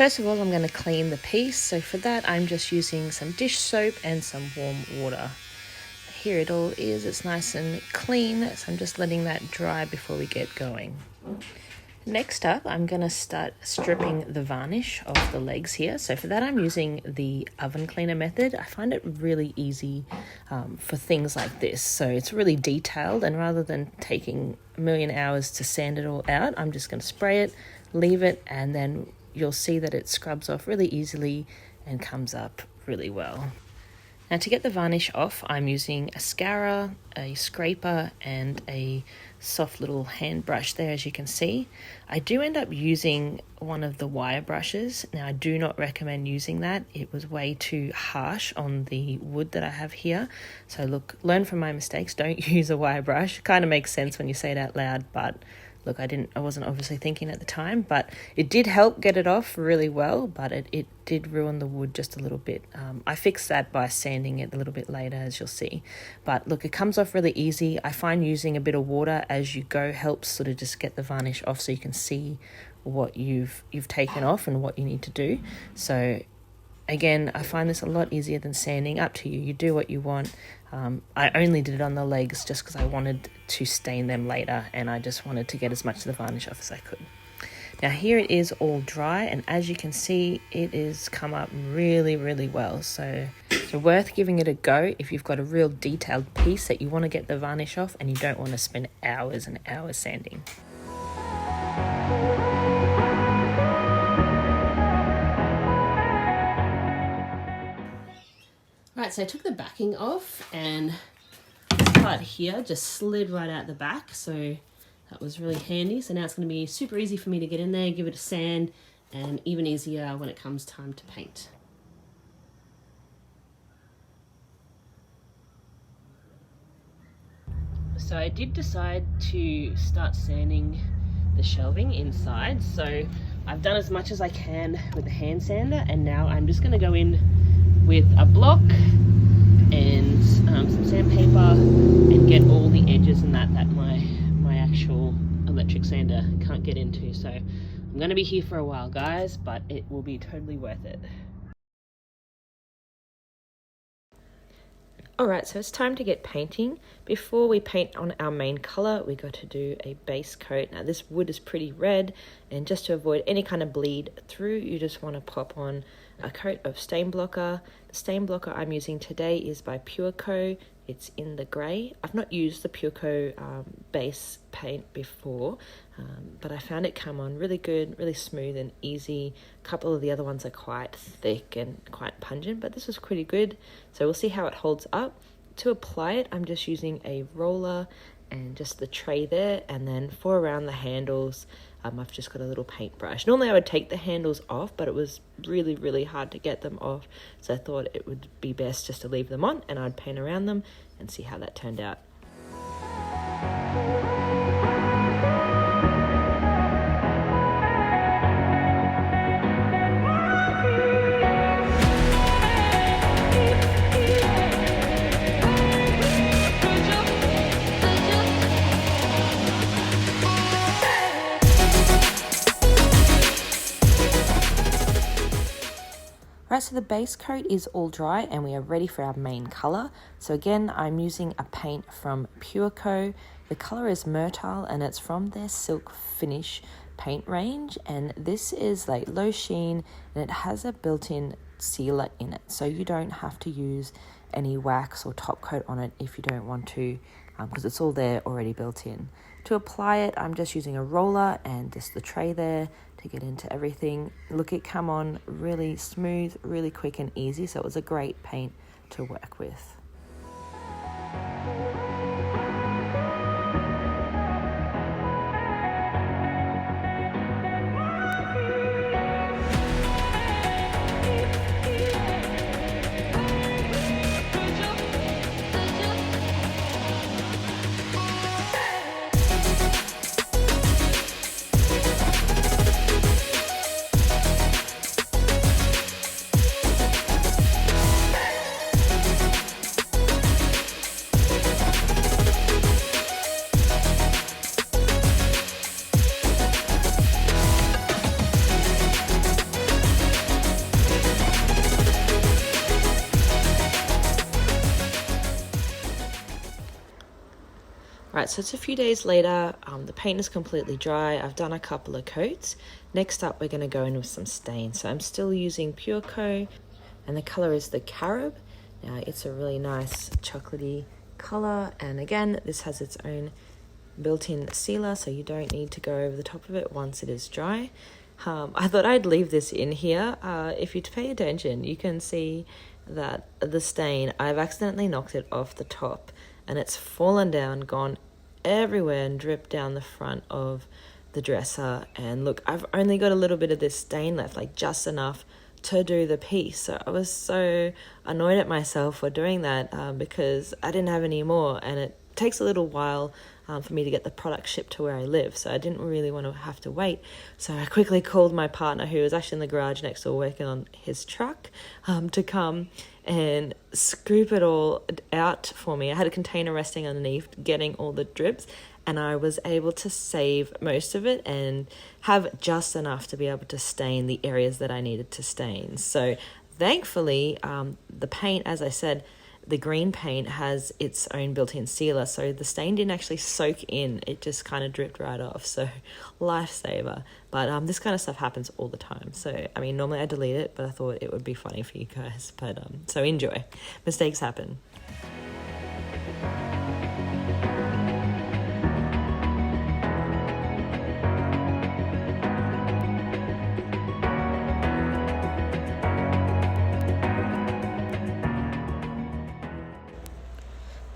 First of all, I'm going to clean the piece. So for that, I'm just using some dish soap and some warm water. Here it all is. It's nice and clean. So I'm just letting that dry before we get going. Next up, I'm going to start stripping the varnish off the legs here. So for that, I'm using the oven cleaner method. I find it really easy for things like this. So it's really detailed, and rather than taking a million hours to sand it all out, I'm just going to spray it, leave it, and then you'll see that it scrubs off really easily and comes up really well. Now to get the varnish off, I'm using a scourer, a scraper, and a soft little hand brush there, as you can see. I do end up using one of the wire brushes. Now I do not recommend using that. It was way too harsh on the wood that I have here. So look, learn from my mistakes. Don't use a wire brush. It kind of makes sense when you say it out loud, but look, I wasn't obviously thinking at the time, but it did help get it off really well, but it did ruin the wood just a little bit. I fixed that by sanding it a little bit later, as you'll see. But look, it comes off really easy. I find using a bit of water as you go helps sort of just get the varnish off so you can see what you've taken off and what you need to do. So again, I find this a lot easier than sanding. Up to you. You do what you want. I only did it on the legs just because I wanted to stain them later, and I just wanted to get as much of the varnish off as I could. Now here it is all dry, and as you can see, it is come up really, really well. So it's worth giving it a go if you've got a real detailed piece that you want to get the varnish off and you don't want to spend hours and hours sanding. Right, so I took the backing off, and this part here just slid right out the back, so that was really handy. So now it's going to be super easy for me to get in there, give it a sand, and even easier when it comes time to paint. So I did decide to start sanding the shelving inside, so I've done as much as I can with the hand sander, and now I'm just going to go in with a block and some sandpaper and get all the edges and that my actual electric sander can't get into. So I'm going to be here for a while, guys, but it will be totally worth it. Alright, so it's time to get painting. Before we paint on our main colour, we got to do a base coat. Now this wood is pretty red, and just to avoid any kind of bleed through, you just want to pop on a coat of stain blocker. The stain blocker I'm using today is by Pureco. It's in the grey. I've not used the Pureco base paint before, but I found it come on really good, really smooth and easy. A couple of the other ones are quite thick and quite pungent, but this was pretty good. So we'll see how it holds up. To apply it, I'm just using a roller and just the tray there, and then for around the handles, I've just got a little paintbrush. Normally I would take the handles off, but it was really, really hard to get them off, so I thought it would be best just to leave them on, and I'd paint around them and see how that turned out. Right, so the base coat is all dry and we are ready for our main colour. So again, I'm using a paint from Pureco. The colour is Myrtle and it's from their Silk Finish paint range. And this is like low sheen and it has a built-in sealer in it. So you don't have to use any wax or top coat on it if you don't want to, because it's all there already built in. To apply it, I'm just using a roller and just the tray there to get into everything. Look, it come on really smooth, really quick and easy, so it was a great paint to work with. Right, so it's a few days later, the paint is completely dry. I've done a couple of coats. Next up, we're going to go in with some stain. So I'm still using pureco, and the color is the carob. Now, it's a really nice chocolatey color, and again, this has its own built-in sealer, so you don't need to go over the top of it once it is dry. I thought I'd leave this in here. If you pay attention, you can see that the stain, I've accidentally knocked it off the top, and it's fallen down, gone everywhere, and dripped down the front of the dresser. And look, I've only got a little bit of this stain left, like just enough to do the piece. So I was so annoyed at myself for doing that because I didn't have any more, and it takes a little while for me to get the product shipped to where I live, so I didn't really want to have to wait. So I quickly called my partner, who was actually in the garage next door working on his truck, to come and scoop it all out for me. I had a container resting underneath, getting all the drips, and I was able to save most of it and have just enough to be able to stain the areas that I needed to stain. So thankfully, the paint, as I said, the green paint has its own built-in sealer, so the stain didn't actually soak in. It just kind of dripped right off, so lifesaver. But this kind of stuff happens all the time. So, I mean, normally I delete it, but I thought it would be funny for you guys. But so enjoy. Mistakes happen.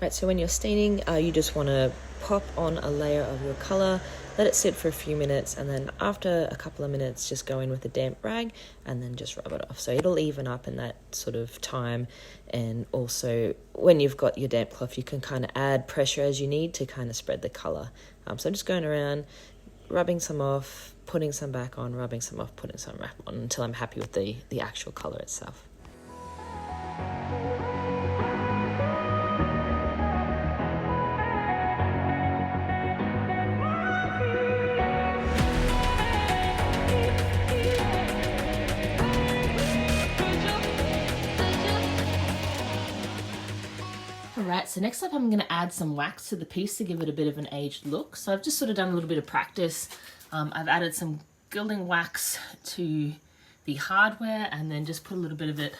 Right, so when you're staining, you just want to pop on a layer of your color, let it sit for a few minutes, and then after a couple of minutes, just go in with a damp rag and then just rub it off. So it'll even up in that sort of time. And also, when you've got your damp cloth, you can kind of add pressure as you need to kind of spread the color. So I'm just going around, rubbing some off, putting some back on, rubbing some off, putting some back on, until I'm happy with the actual color itself. Alright, so next up I'm going to add some wax to the piece to give it a bit of an aged look. So I've just sort of done a little bit of practice. I've added some gilding wax to the hardware and then just put a little bit of it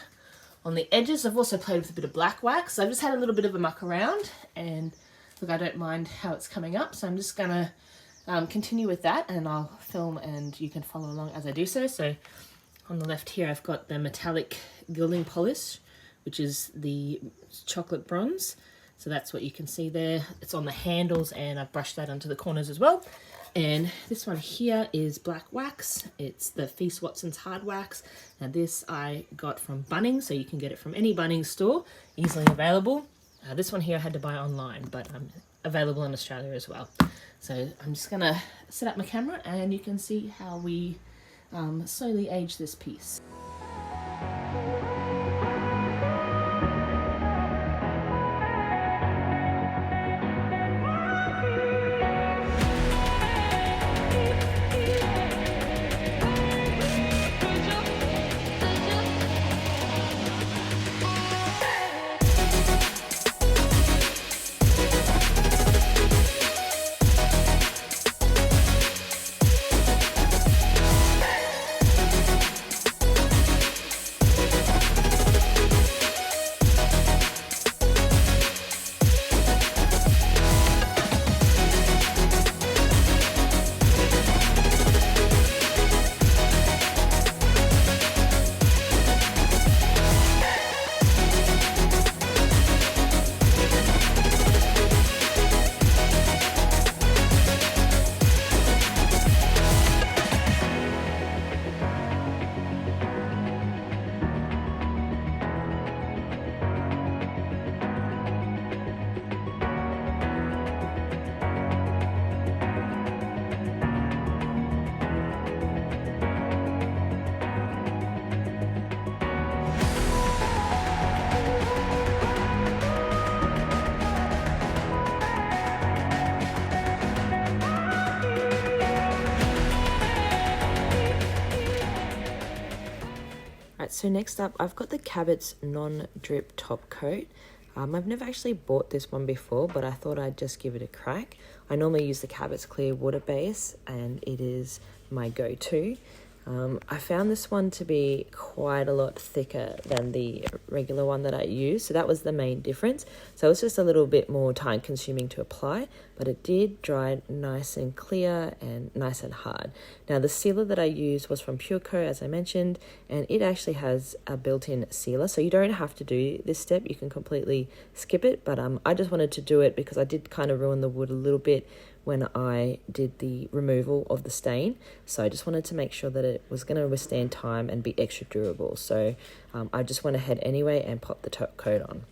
on the edges. I've also played with a bit of black wax. So I've just had a little bit of a muck around, and look, I don't mind how it's coming up. So I'm just going to continue with that, and I'll film and you can follow along as I do so. So on the left here I've got the metallic gilding polish, which is the chocolate bronze. So that's what you can see there. It's on the handles, and I've brushed that onto the corners as well. And this one here is black wax. It's the Feast Watson's hard wax. Now this I got from Bunnings, so you can get it from any Bunnings store, easily available. This one here I had to buy online, but available in Australia as well. So I'm just gonna set up my camera and you can see how we slowly age this piece. So next up, I've got the Cabot's non-drip top coat. I've never actually bought this one before, but I thought I'd just give it a crack. I normally use the Cabot's Clear water base, and it is my go-to. I found this one to be quite a lot thicker than the regular one that I use, so that was the main difference. So it was just a little bit more time consuming to apply, but it did dry nice and clear and nice and hard. Now the sealer that I used was from Pureco, as I mentioned, and it actually has a built-in sealer, so you don't have to do this step. You can completely skip it, but I just wanted to do it because I did kind of ruin the wood a little bit when I did the removal of the stain. So I just wanted to make sure that it was going to withstand time and be extra durable. So I just went ahead anyway and popped the top coat on.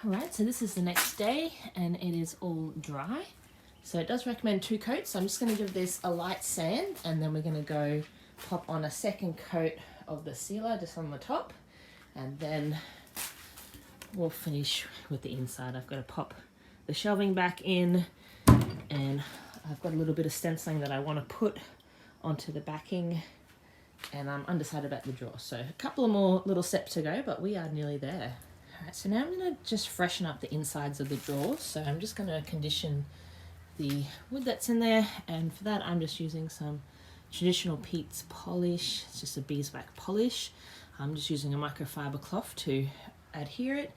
Alright, so this is the next day and it is all dry. So it does recommend 2 coats. So I'm just going to give this a light sand, and then we're going to go pop on a second coat of the sealer just on the top, and then we'll finish with the inside. I've got to pop the shelving back in, and I've got a little bit of stenciling that I want to put onto the backing, and I'm undecided about the drawer. So a couple of more little steps to go, but we are nearly there. Alright, so now I'm going to just freshen up the insides of the drawers. So I'm just going to condition the wood that's in there, and for that I'm just using some traditional Pete's polish. It's just a beeswax polish. I'm just using a microfiber cloth to adhere it.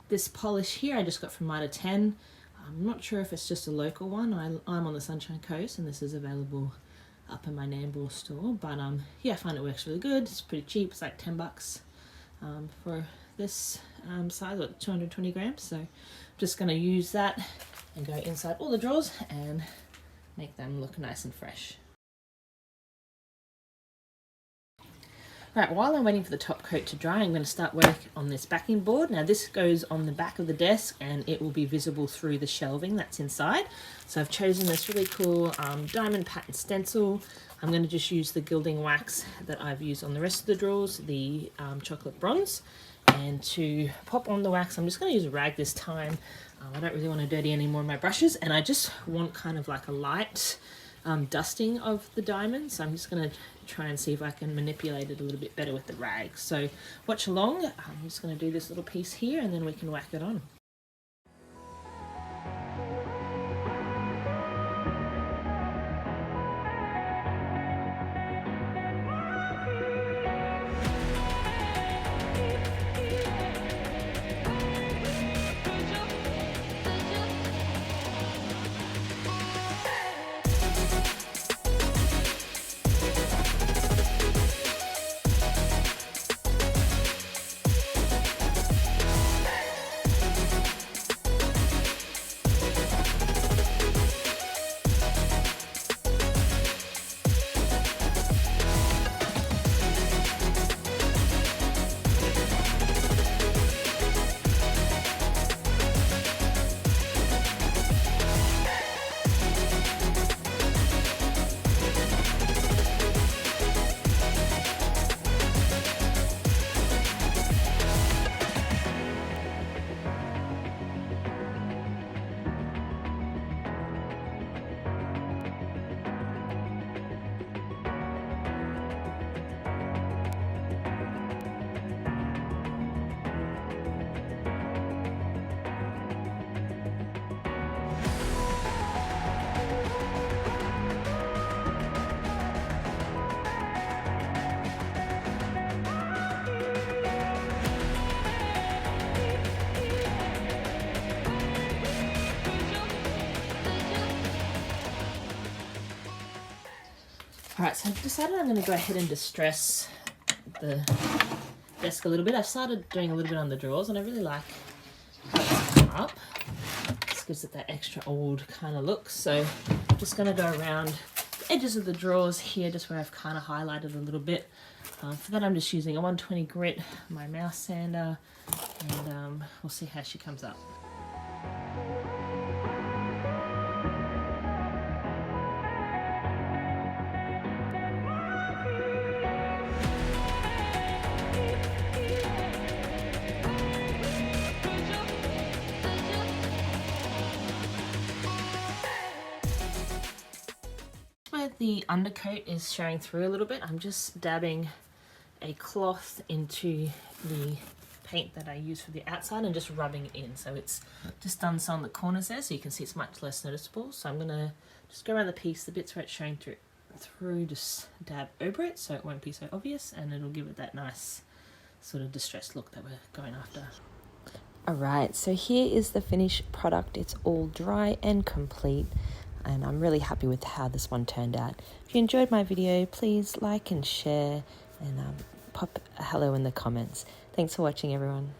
This polish here I just got from Mitre 10. I'm not sure if it's just a local one. I'm on the Sunshine Coast, and this is available up in my Nambour store, but yeah, I find it works really good. It's pretty cheap. It's like $10 for this size, like 220 grams. So I'm just going to use that and go inside all the drawers and make them look nice and fresh. Right, while I'm waiting for the top coat to dry, I'm going to start work on this backing board. Now this goes on the back of the desk, and it will be visible through the shelving that's inside. So I've chosen this really cool diamond pattern stencil. I'm going to just use the gilding wax that I've used on the rest of the drawers, the chocolate bronze. And to pop on the wax, I'm just going to use a rag this time. I don't really want to dirty any more of my brushes, and I just want kind of like a light dusting of the diamond. So I'm just going to try and see if I can manipulate it a little bit better with the rag. So watch along. I'm just going to do this little piece here, and then we can whack it on. Alright, so I've decided I'm going to go ahead and distress the desk a little bit. I've started doing a little bit on the drawers, and I really like how it's come up. This gives it that extra old kind of look. So I'm just going to go around the edges of the drawers here, just where I've kind of highlighted a little bit. For that I'm just using a 120 grit, my mouse sander, and we'll see how she comes up. Where the undercoat is showing through a little bit, I'm just dabbing a cloth into the paint that I use for the outside and just rubbing it in. So it's just done so on the corners there, so you can see it's much less noticeable. So I'm gonna just go around the piece, the bits where it's showing through, just dab over it so it won't be so obvious, and it'll give it that nice sort of distressed look that we're going after. Alright, so here is the finished product. It's all dry and complete, and I'm really happy with how this one turned out. If you enjoyed my video, please like and share, and pop a hello in the comments. Thanks for watching, everyone.